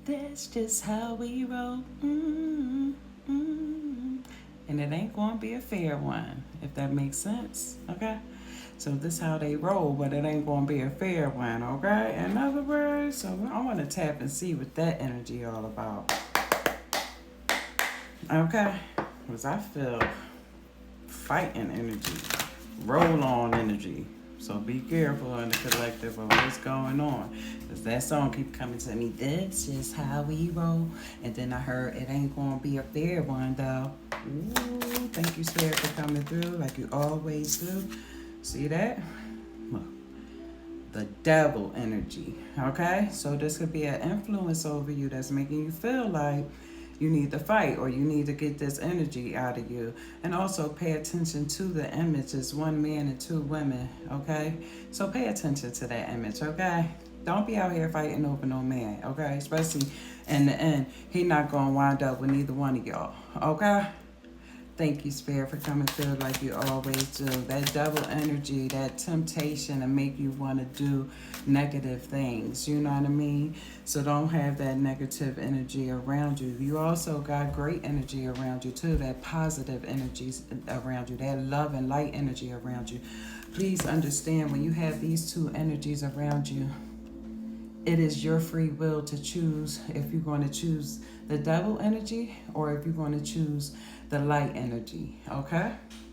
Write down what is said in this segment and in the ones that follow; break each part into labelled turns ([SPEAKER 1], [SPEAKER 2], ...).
[SPEAKER 1] That's just how we roll. And it ain't going to be a fair one, if that makes sense. Okay? So this how they roll, but it ain't going to be a fair one. Okay? In other words, so I want to tap and see what that energy all about. Okay? Because I feel fighting energy, roll on energy. So be careful in the collective of what's going on. Because that song keep coming to me, this is how we roll. And then I heard it ain't going to be a fair one, though. Ooh, thank you, Spirit, for coming through like you always do. See that? Look, the devil energy, okay? So this could be an influence over you that's making you feel like you need to fight or you need to get this energy out of you. And also pay attention to the image. It's one man and two women, okay? So pay attention to that image, okay? Don't be out here fighting over no man, okay? Especially in the end, he not going to wind up with neither one of y'all, okay? Thank you, Spirit, for coming through like you always do. That double energy, that temptation to make you want to do negative things. You know what I mean? So don't have that negative energy around you. You also got great energy around you, too. That positive energy around you. That love and light energy around you. Please understand, when you have these two energies around you, it is your free will to choose if you're going to choose the devil energy or if you're going to choose the light energy, okay?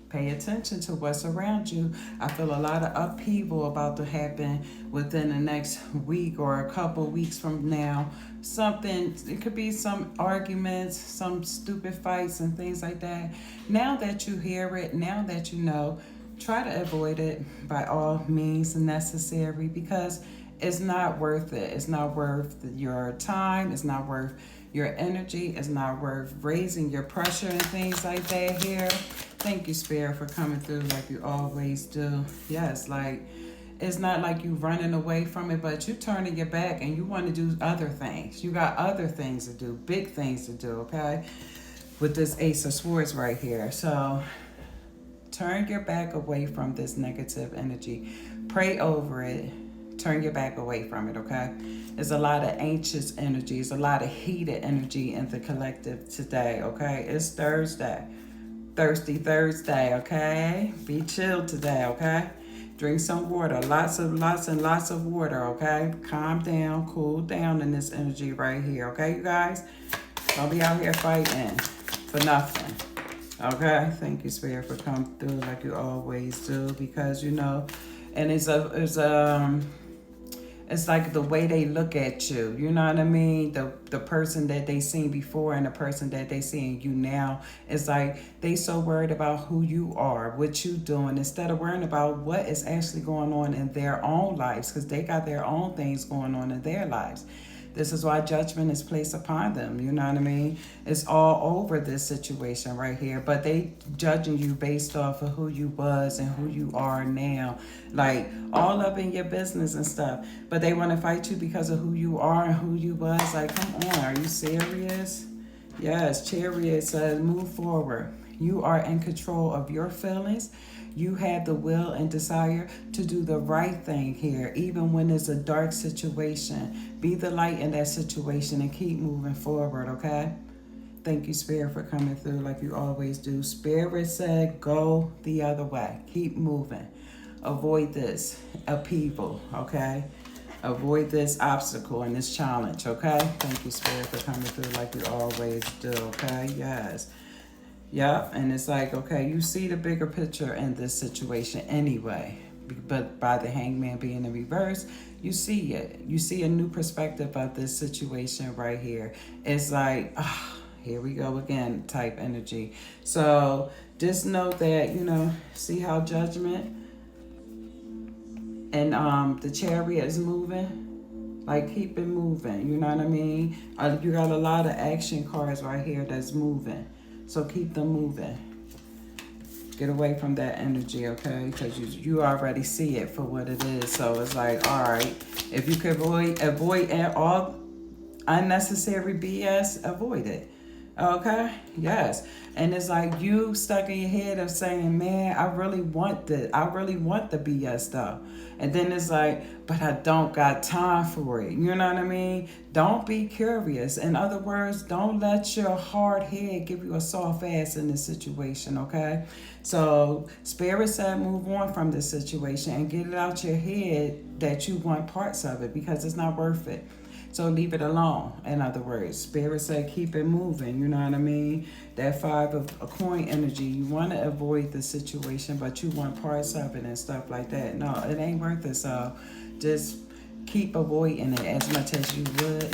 [SPEAKER 1] Pay attention to what's around you. I feel a lot of upheaval about to happen within the next week or a couple weeks from now. Something, it could be some arguments, some stupid fights and things like that. Now that you hear it, now that you know, try to avoid it by all means necessary because it's not worth it. It's not worth your time. It's not worth your energy. It's not worth raising your pressure and things like that here. Thank you, Spirit, for coming through like you always do. Yes, like it's not like you running away from it, but you turning your back and you want to do other things. You got other things to do, big things to do, okay? With this Ace of Swords right here. So turn your back away from this negative energy. Pray over it. Turn your back away from it, okay? There's a lot of anxious energy. There's a lot of heated energy in the collective today, okay? It's Thursday. Thirsty Thursday, okay? Be chilled today, okay? Drink some water. Lots and lots of water, okay? Calm down, cool down in this energy right here, okay, you guys? Don't be out here fighting for nothing, okay? Thank you, Spirit, for coming through like you always do because, you know, and it's like the way they look at you. You know what I mean? The person that they seen before and the person that they seeing you now. It's like they so worried about who you are, what you doing, instead of worrying about what is actually going on in their own lives, because they got their own things going on in their lives. This is why judgment is placed upon them. You know what I mean? It's all over this situation right here. But they judging you based off of who you was and who you are now. Like all up in your business and stuff. But they want to fight you because of who you are and who you was. Like, come on, are you serious? Yes, Chariot says move forward. You are in control of your feelings. You have the will and desire to do the right thing here, even when it's a dark situation. Be the light in that situation and keep moving forward, okay? Thank you, Spirit, for coming through like you always do. Spirit said, go the other way. Keep moving. Avoid this upheaval, okay? Avoid this obstacle and this challenge, okay? Thank you, Spirit, for coming through like you always do, okay? Yes. Yep, and it's like, okay, you see the bigger picture in this situation anyway. But by the hangman being in reverse, you see it. You see a new perspective of this situation right here. It's like, here we go again type energy. So just know that, you know, see how judgment and the chariot is moving? Like, keep it moving, you know what I mean? You got a lot of action cards right here that's moving. So keep them moving. Get away from that energy, okay? Because you already see it for what it is. So it's like, all right, if you could avoid all unnecessary BS, avoid it. Okay, yes. And it's like you stuck in your head of saying, man, I really want this. I really want the BS though. And then it's like, but I don't got time for it. You know what I mean? Don't be curious. In other words, don't let your hard head give you a soft ass in this situation, okay? So Spirit said move on from this situation and get it out your head that you want parts of it because it's not worth it. So leave it alone. In other words, Spirit said keep it moving. You know what I mean? That five of a coin energy. You want to avoid the situation, but you want parts of it and stuff like that. No, it ain't worth it. So just keep avoiding it as much as you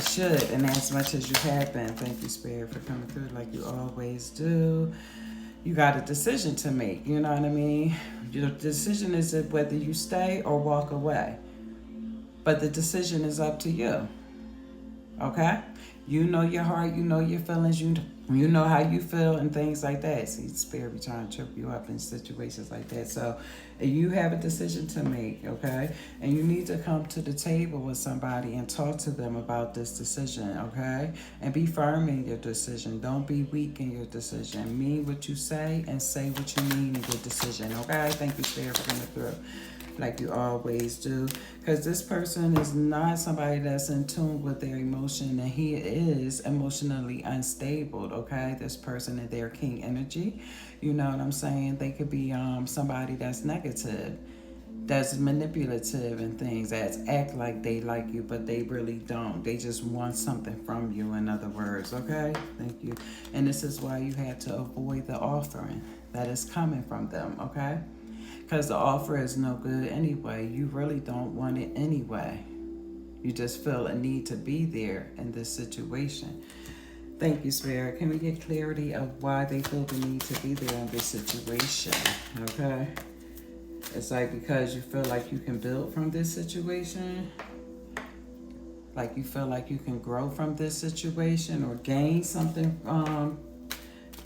[SPEAKER 1] should, and as much as you have been. Thank you, Spirit, for coming through like you always do. You got a decision to make. You know what I mean? Your decision is whether you stay or walk away. But the decision is up to you. Okay? You know your heart, you know your feelings, you know how you feel and things like that. See, Spirit be trying to trip you up in situations like that. So you have a decision to make, okay? And you need to come to the table with somebody and talk to them about this decision, okay? And be firm in your decision. Don't be weak in your decision. Mean what you say and say what you mean in your decision, okay? Thank you, Spirit, for coming through like you always do, because this person is not somebody that's in tune with their emotion, and he is emotionally unstable, okay? This person and their king energy, you know what I'm saying? They could be somebody that's negative, that's manipulative and things, that act like they like you but they really don't. They just want something from you, in other words, okay? Thank you. And this is why you have to avoid the offering that is coming from them, okay? Because the offer is no good anyway. You really don't want it anyway. You just feel a need to be there in this situation. Thank you, Spirit. Can we get clarity of why they feel the need to be there in this situation? Okay? It's like because you feel like you can build from this situation. Like you feel like you can grow from this situation or gain something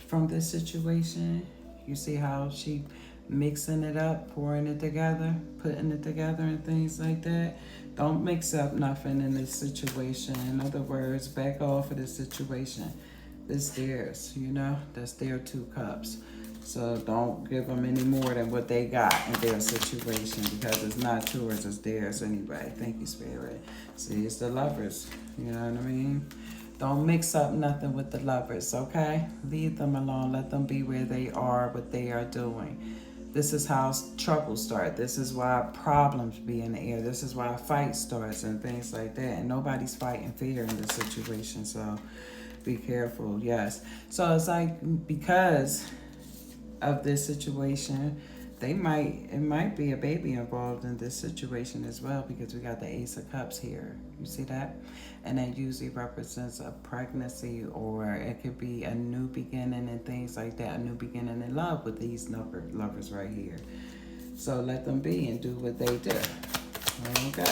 [SPEAKER 1] from this situation. You see how she mixing it up, pouring it together, putting it together and things like that. Don't mix up nothing in this situation. In other words, back off of this situation. It's theirs, you know? That's their 2 cups. So don't give them any more than what they got in their situation, because it's not yours, it's theirs anyway. Thank you, Spirit. See, it's the Lovers, you know what I mean? Don't mix up nothing with the Lovers, okay? Leave them alone. Let them be where they are, what they are doing. This is how trouble starts. This is why problems be in the air. This is why a fight starts and things like that. And nobody's fighting fair in this situation, so be careful, yes. So it's like because of this situation, it might be a baby involved in this situation as well, because we got the Ace of Cups here. You see that? And that usually represents a pregnancy, or it could be a new beginning and things like that, a new beginning in love with these lovers right here. So let them be and do what they do. Okay?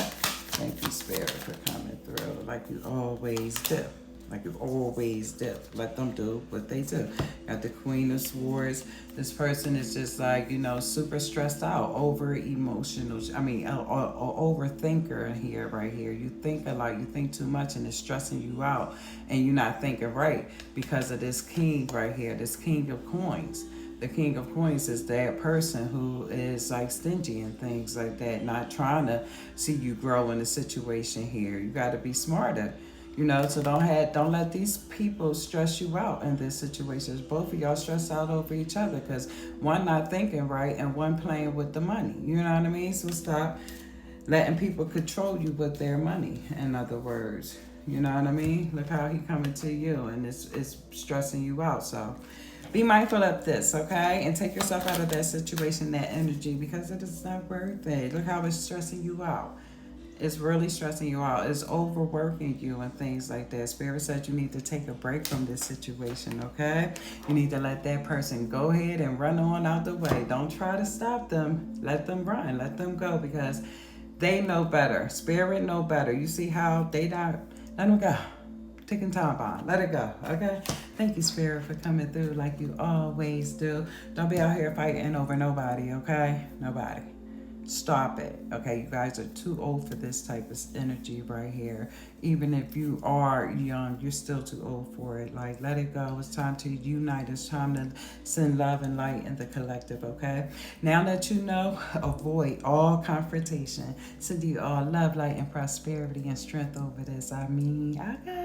[SPEAKER 1] Thank you, Spirit, for coming through like you always do. Like you always do. Let them do what they do. Got the Queen of Swords. This person is just like, you know, super stressed out, over emotional. I mean, overthinker here, right here. You think a lot, you think too much, and it's stressing you out, and you're not thinking right because of this king right here, this King of Coins. The King of Coins is that person who is like stingy and things like that, not trying to see you grow in the situation here. You got to be smarter. You know, so don't let these people stress you out in this situation. Both of y'all stress out over each other because one not thinking right and one playing with the money. You know what I mean? So stop letting people control you with their money, in other words. You know what I mean? Look how he coming to you, and it's stressing you out. So be mindful of this, okay? And take yourself out of that situation, that energy, because it is not worth it. Look how it's stressing you out. It's really stressing you out. It's overworking you and things like that. Spirit said you need to take a break from this situation, okay? You need to let that person go ahead and run on out the way. Don't try to stop them. Let them run. Let them go, because they know better. Spirit know better. You see how they not... Let them go. Ticking time bomb. Let it go, okay? Thank you, Spirit, for coming through like you always do. Don't be out here fighting over nobody, okay? Nobody. Stop it. Okay, you guys are too old for this type of energy right here. Even if you are young, you're still too old for it. Like, let it go. It's time to unite. It's time to send love and light in the collective. Okay, now that you know, avoid all confrontation. Send you all love, light, and prosperity and strength over this. I mean, I got